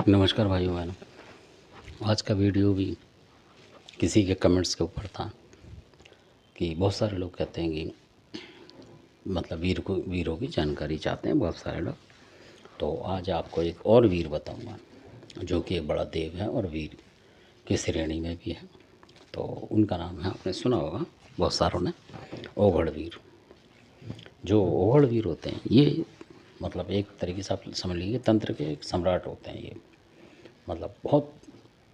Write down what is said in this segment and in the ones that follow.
नमस्कार भाइयों बहनों। आज का वीडियो भी किसी के कमेंट्स के ऊपर था कि बहुत सारे लोग कहते हैं कि मतलब वीरों की जानकारी चाहते हैं बहुत सारे लोग। तो आज आपको एक और वीर बताऊंगा जो कि एक बड़ा देव है और वीर की श्रेणी में भी है। तो उनका नाम है, आपने सुना होगा बहुत सारों ने, ओघड़ वीर। जो ओघड़ वीर होते हैं ये मतलब एक तरीके से आप समझ लीजिए तंत्र के एक सम्राट होते हैं ये। मतलब बहुत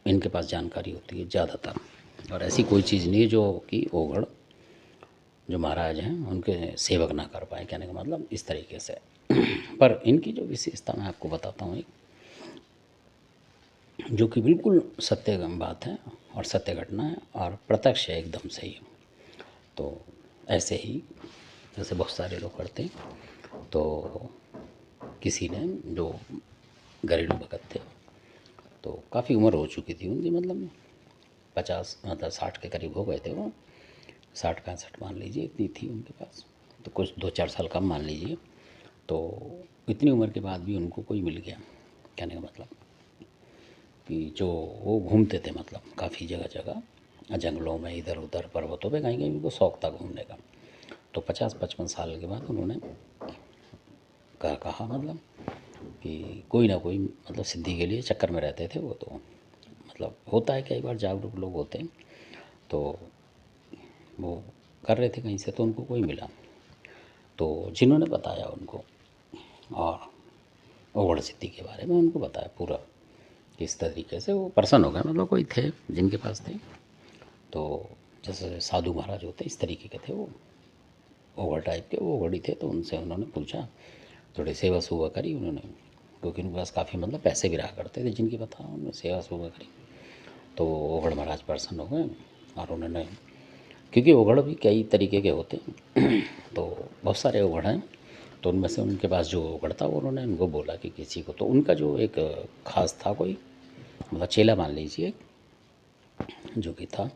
इनके पास जानकारी होती है ज़्यादातर, और ऐसी कोई चीज़ नहीं है जो कि ओघड़ जो महाराज हैं उनके सेवक ना कर पाए। कहने का मतलब इस तरीके से पर इनकी जो विशेषता मैं आपको बताता हूँ एक, जो कि बिल्कुल सत्य बात है और सत्य घटना है और प्रत्यक्ष है एकदम सही है। तो ऐसे ही जैसे बहुत सारे लोग करते हैं, तो किसी ने जो घरेलू भगत थे, तो काफ़ी उम्र हो चुकी थी उनकी, मतलब 50 मतलब 60 के करीब हो गए थे वो, 60-65 मान लीजिए इतनी थी उनके पास। तो कुछ 2-4 साल कम मान लीजिए। तो इतनी उम्र के बाद भी उनको कोई मिल गया। कहने का मतलब कि जो वो घूमते थे मतलब काफ़ी जगह जगह जंगलों में, इधर उधर पर्वतों पे, कहीं कहीं उनको शौक था घूमने का। तो 50-55 साल के बाद उन्होंने कहा मतलब कि कोई ना कोई मतलब सिद्धि के लिए चक्कर में रहते थे वो। तो मतलब होता है कई बार जागरूक लोग होते हैं, तो वो कर रहे थे कहीं से, तो उनको कोई मिला। तो जिन्होंने बताया उनको और ओवड़ सिद्धि के बारे में उनको बताया पूरा, किस तरीके से वो पर्सन हो गए, मतलब कोई थे जिनके पास थे। तो जैसे साधु महाराज होते इस तरीके के थे वो, ओवर टाइप के वो ओवड़ी थे। तो उनसे उन्होंने पूछा, थोड़ी सेवा सुवा करी उन्होंने, क्योंकि उनके पास काफ़ी मतलब पैसे भी रहा करते थे जिनकी बता, उन्होंने सेवा सुवा करी। तो ओगढ़ महाराज प्रसन्न हो गए और उन्होंने, क्योंकि ओगढ़ भी कई तरीके के होते हैं तो बहुत सारे ओगढ़ हैं। तो उनमें से उनके पास जो ओगढ़ था उन्होंने उनको बोला कि किसी को, तो उनका जो एक खास था कोई मतलब चेला मान लीजिए जो कि था,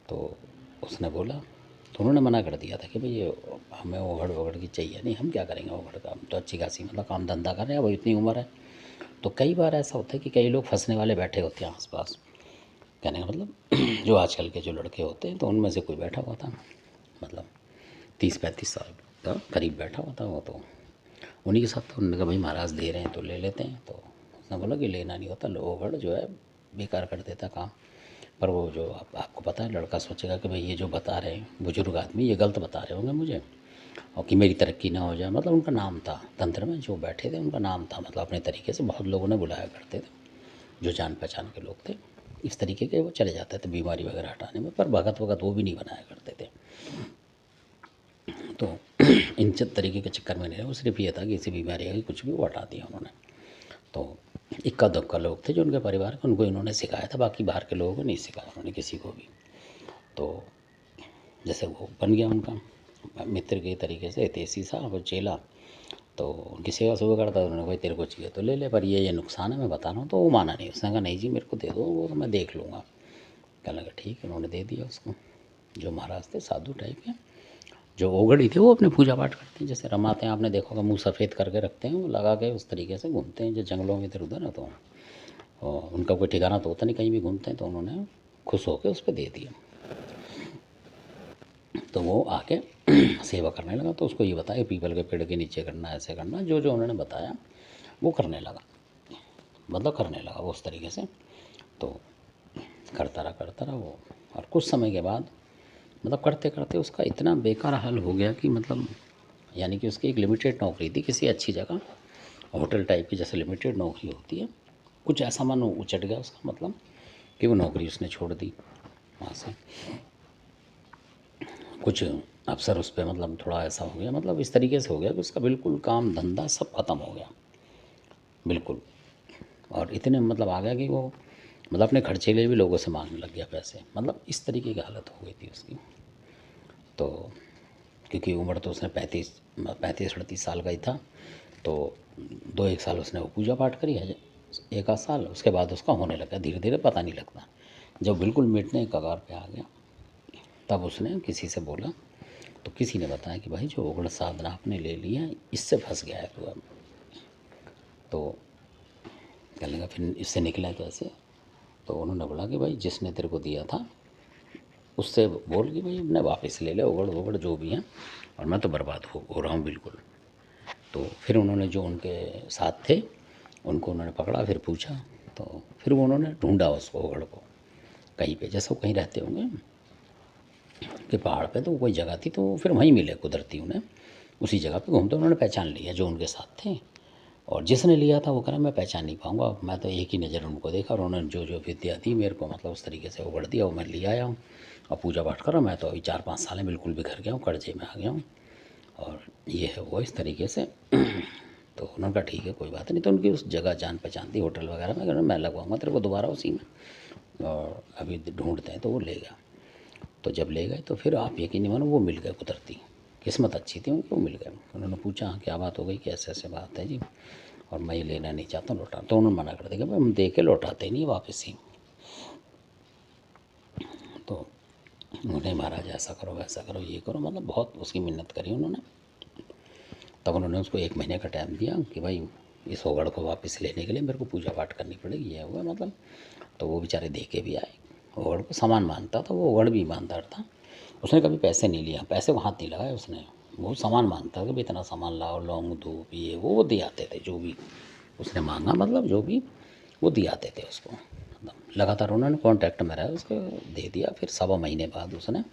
तो उसने बोला, तो उन्होंने मना कर दिया था कि भाई ये हमें ओगढ़ वगढ़ की चाहिए नहीं, हम क्या करेंगे ओगढ़ का, हम तो अच्छी खासी मतलब काम धंधा कर रहे हैं, वो इतनी उम्र है। तो कई बार ऐसा होता है कि कई लोग फंसने वाले बैठे होते हैं आसपास। कहने का मतलब जो आजकल के जो लड़के होते हैं, तो उनमें से कोई बैठा हुआ था, मतलब 30-35 साल का करीब बैठा हुआ था वो। तो उन्हीं के साथ तो उन्होंने कहा भाई महाराज दे रहे हैं तो ले लेते हैं। तो उसने बोला कि लेना नहीं होता, ओगढ़ जो है बेकार कर देता काम। पर वो जो आपको पता है, लड़का सोचेगा कि भाई ये जो बता रहे हैं बुजुर्ग आदमी ये गलत बता रहे होंगे मुझे, और कि मेरी तरक्की ना हो जाए। मतलब उनका नाम था तंत्र में, जो बैठे थे उनका नाम था, मतलब अपने तरीके से बहुत लोगों ने बुलाया करते थे जो जान पहचान के लोग थे। इस तरीके के वो चले जाते थे बीमारी वगैरह हटाने में, पर भगत वगत वो भी नहीं बनाया करते थे। तो इन तरीके के चक्कर में नहीं रहे, वो सिर्फ ये था कि किसी बीमारी आई कुछ भी वो हटा दिया उन्होंने। तो इक्का दुक्का लोग थे जो उनके परिवार के, उनको इन्होंने सिखाया था, बाकी बाहर के लोगों को नहीं सिखाया उन्होंने किसी को भी। तो जैसे वो बन गया उनका मित्र के तरीके से हितैषी सा वो चेला। तो उनकी सेवा सुबह करता था, उन्होंने भाई तेरे को चाहिए तो ले ले, पर ये नुकसान है मैं बता रहा हूँ। तो वो माना नहीं, उसने कहा नहीं जी मेरे को दे दो, वो तो मैं देख लूँगा। कहने लगा ठीक है, उन्होंने दे दिया उसको। जो महाराज थे साधु टाइप के, जो ओगड़ी थे वो अपने पूजा पाठ करते हैं, जैसे रमाते हैं, आपने देखा होगा मुँह सफ़ेद करके रखते हैं वो लगा के, उस तरीके से घूमते हैं जो जंगलों में इधर उधर है। तो और उनका कोई ठिकाना तो होता नहीं, कहीं भी घूमते हैं। तो उन्होंने खुश होकर उस पर दे दिया। तो वो आके सेवा करने लगा। तो उसको ये बताया पीपल के पेड़ के नीचे करना, ऐसे करना, जो जो उन्होंने बताया वो करने लगा, मतलब करने लगा वो उस तरीके से। तो करता रहा वो, और कुछ समय के बाद मतलब करते करते उसका इतना बेकार हाल हो गया कि मतलब, यानी कि उसकी एक लिमिटेड नौकरी थी किसी अच्छी जगह, होटल टाइप की जैसे लिमिटेड नौकरी होती है, कुछ ऐसा मन उचट गया उसका, मतलब कि वो नौकरी उसने छोड़ दी वहाँ से। कुछ अफसर उस पर मतलब थोड़ा ऐसा हो गया, मतलब इस तरीके से हो गया कि उसका बिल्कुल काम धंधा सब खत्म हो गया बिल्कुल। और इतने मतलब आ गया कि वो मतलब अपने खर्चे के लिए भी लोगों से मांगने लग गया पैसे, मतलब इस तरीके की हालत हो गई थी उसकी। तो क्योंकि उम्र तो उसने 35-38 साल का ही था। तो 2-1 साल उसने वो पूजा पाठ करी है, 1 आध साल, उसके बाद उसका होने लगा धीरे धीरे, पता नहीं लगता। जब बिल्कुल मिटने के कगार पे आ गया, तब उसने किसी से बोला, तो किसी ने बताया कि भाई जो ओगढ़ साधना आपने ले लिया इससे फंस गया है तू अब। तो कहने लगा फिर इससे निकला कैसे? तो उन्होंने बोला कि भाई जिसने तेरे को दिया था उससे बोल कि भाई अपने वापस ले ले, उगड़ वगड़ जो भी हैं, और मैं तो बर्बाद हो रहा हूँ बिल्कुल। तो फिर उन्होंने जो उनके साथ थे उनको उन्होंने पकड़ा, फिर पूछा, तो फिर वो उन्होंने ढूंढा उसको, उगड़ को, कहीं पे, जैसे वो कहीं रहते होंगे कि पहाड़ पे, तो कोई जगह थी, तो फिर वहीं मिले कुदरती उन्हें, उसी जगह पे घूमते उन्होंने पहचान लिया जो उनके साथ थे। और जिसने लिया था वो कह रहा मैं पहचान नहीं पाऊंगा, मैं तो एक ही नज़र उनको देखा, और उन्होंने जो जो विद्या दी मेरे को, मतलब उस तरीके से उगड़ दिया, वो मैं ले आया हूँ और पूजा पाठ कर रहा हूँ। मैं तो अभी 4-5 साल में बिल्कुल बिखर गया हूँ, कर्जे में आ गया हूँ, और ये है वो इस तरीके से। तो उन्होंने कहा ठीक है कोई बात नहीं। तो उनकी उस जगह जान पहचान थी होटल वगैरह में, मैं लगवाऊंगा तेरे को दोबारा उसी में, और अभी ढूंढते हैं। तो वो ले गया। तो जब ले गए तो फिर आप यकीन नहीं मानो वो मिल गए कुदरती, किस्मत अच्छी थी उनको, मिल गए। उन्होंने पूछा हाँ क्या बात हो गई, कैसे ऐसे बात है जी, और मैं ये लेना नहीं चाहता हूँ, लौटा। तो उन्होंने मना कर दिया, भाई हम दे के लौटाते नहीं वापस ही। तो नहीं महाराज ऐसा करो वैसा करो ये करो, मतलब बहुत उसकी मिन्नत करी उन्होंने। तब उन्होंने उसको 1 महीने का टाइम दिया कि भाई इस ओगड़ को वापस लेने के लिए मेरे को पूजा पाठ करनी पड़ेगी, ये हुआ मतलब। तो वो बेचारे दे के भी आए। ओगड़ को सामान मानता था वो, ओगड़ भी ईमानदार था, उसने कभी पैसे नहीं लिया, पैसे को हाथ नहीं लगाया उसने। वो सामान मांगता था कि भाई इतना सामान लाओ, लौंग धूप ये वो दे आते थे, जो भी उसने मांगा, मतलब जो भी वो दिए आते थे उसको। मतलब लगातार उन्होंने कॉन्टैक्ट में रहा, उसको दे दिया। फिर 1.25 महीने बाद उसने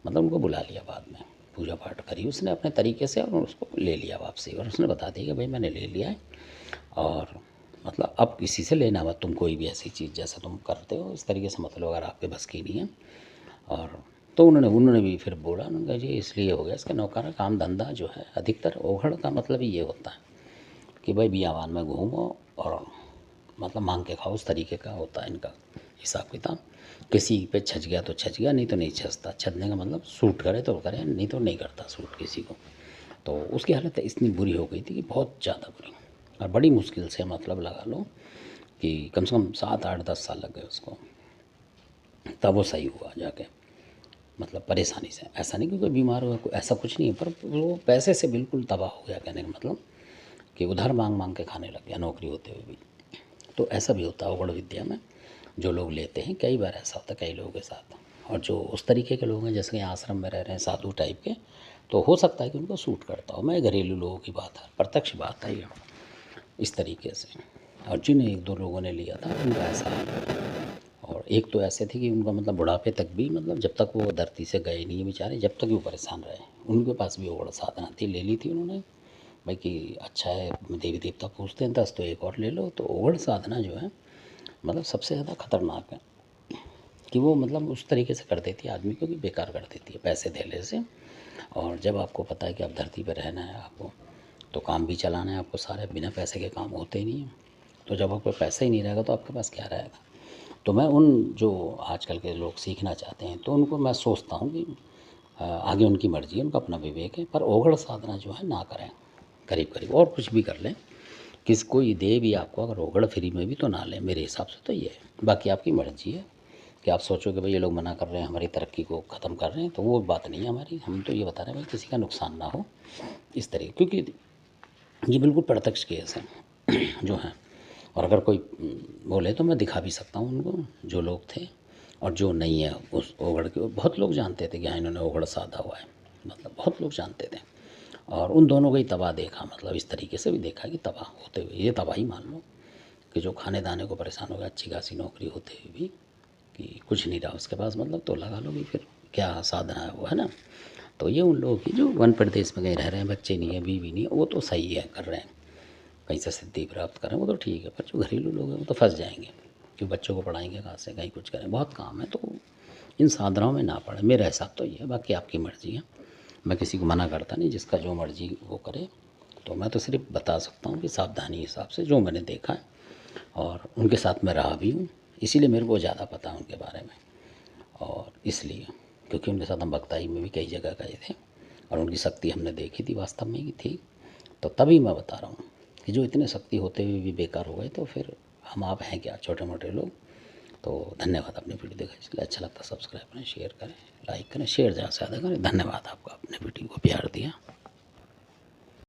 मतलब उनको बुला लिया, बाद में पूजा पाठ करी उसने अपने तरीके से, और उसको ले लिया वापसी। और उसने बता दिया कि भाई मैंने ले लिया है, और मतलब अब किसी से लेना मत तुम कोई भी ऐसी चीज़ जैसा तुम करते हो इस तरीके से, मतलब अगर आपके बस की नहीं है। और तो उन्होंने भी फिर बोला, उन्होंने कहा जी इसलिए हो गया, इसका नौकारा काम धंधा जो है अधिकतर ओघड़ का मतलब ही ये होता है कि भाई बियावान में घूमो और मतलब मांग के खाओ, उस तरीके का होता है इनका हिसाब किताब। किसी पे छच गया तो छच गया, नहीं तो नहीं छचता। छचने का मतलब सूट करे तो करे, नहीं तो नहीं करता सूट किसी को। तो उसकी हालत इतनी बुरी हो गई थी कि बहुत ज़्यादा बुरी, और बड़ी मुश्किल से मतलब लगा लो कि कम से कम 7-8-10 साल लग गए उसको, तब वो सही हुआ जाके, मतलब परेशानी से। ऐसा नहीं कि कोई बीमार हुआ, कोई ऐसा कुछ नहीं है, पर वो पैसे से बिल्कुल तबाह हो गया, कहने का मतलब कि उधार मांग मांग के खाने लग गया नौकरी होते हुए भी। तो ऐसा भी होता है ओगड़ विद्या में, जो लोग लेते हैं कई बार ऐसा होता है कई लोगों के साथ। और जो उस तरीके के लोग हैं जैसे कि आश्रम में रह रहे हैं साधु टाइप के, तो हो सकता है कि उनको सूट करता हो। मैं घरेलू लोगों की बात है, प्रत्यक्ष बात है ये, इस तरीके से। और जिन 1-2 लोगों ने लिया था उनका ऐसा है। और एक तो ऐसे थे कि उनका मतलब बुढ़ापे तक भी, मतलब जब तक वो धरती से गए नहीं बेचारे, जब तक वो परेशान रहे, उनके पास भी ओगड़ साधना थी, ले ली थी उन्होंने भाई कि अच्छा है देवी देवता पूछते हैं 10 तो एक और ले लो। तो ओगड़ साधना जो है मतलब सबसे ज़्यादा खतरनाक है, कि वो मतलब उस तरीके से कर देती है आदमी को कि बेकार कर देती है पैसे देने से। और जब आपको पता है कि आप धरती पर रहना है आपको, तो काम भी चलाना है आपको सारे, बिना पैसे के काम होते ही नहीं हैं। तो जब आपको पैसा ही नहीं रहेगा तो आपके पास क्या रहेगा? तो मैं उन जो आजकल के लोग सीखना चाहते हैं तो उनको मैं सोचता हूँ कि आगे उनकी मर्ज़ी है, उनका अपना विवेक है, पर ओघड़ साधना जो है ना करें। करीब करीब और कुछ भी कर लें, किस कोई दे भी आपको अगर ओघड़ फ्री में भी तो ना लें, मेरे हिसाब से तो ये है। बाकी आपकी मर्ज़ी है कि आप सोचो कि भाई ये लोग मना कर रहे हैं, हमारी तरक्की को ख़त्म कर रहे हैं, तो वो बात नहीं है हमारी। हम तो ये बता रहे हैं भाई किसी का नुकसान ना हो इस तरीके, क्योंकि ये बिल्कुल प्रत्यक्ष केस है जो है। और अगर कोई बोले तो मैं दिखा भी सकता हूँ उनको, जो लोग थे और जो नहीं है उस ओघड़ के। बहुत लोग जानते थे कि हाँ इन्होंने ओघड़ साधा हुआ है, मतलब बहुत लोग जानते थे। और उन दोनों को ही तबाह देखा, मतलब इस तरीके से भी देखा कि तबाह होते हुए, ये तबाही मान लो कि जो खाने दाने को परेशान हो गया, अच्छी खासी नौकरी होते हुए भी कि कुछ नहीं रहा उसके पास, मतलब तो लगा लो कि फिर क्या साधना है वो, है ना। तो ये उन लोगों की जो वन प्रदेश में कहीं रह रहे हैं, बच्चे नहीं है, बीवी नहीं है, वो तो सही है, कर रहे हैं, कहीं से सिद्धि प्राप्त करें वो तो ठीक है। पर जो घरेलू लोग हैं वो तो फंस जाएंगे कि बच्चों को पढ़ाएंगे कहाँ से, कहीं कुछ करें, बहुत काम है। तो इन साधनाओं में ना पड़े, मेरा हिसाब तो ये है। बाकी आपकी मर्ज़ी है, मैं किसी को मना करता नहीं, जिसका जो मर्ज़ी वो करे। तो मैं तो सिर्फ बता सकता हूँ कि सावधानी हिसाब से जो मैंने देखा है, और उनके साथ मैं रहा भी हूँ, इसीलिए मेरे को ज़्यादा पता है उनके बारे में। और इसलिए क्योंकि उनके साथ हम भक्ताई में भी कई जगह गए थे और उनकी शक्ति हमने देखी थी, वास्तव में ही थी। तो तभी मैं बता रहा हूँ कि जो इतने शक्ति होते हुए भी बेकार हो गए, तो फिर हम आप हैं क्या, छोटे मोटे लोग। तो धन्यवाद। अपनी वीडियो देखा इसलिए अच्छा लगता, सब्सक्राइब करें, शेयर करें, लाइक करें, शेयर ज़्यादा से ज़्यादा करें। धन्यवाद आपका, अपने वीडियो को प्यार दिया।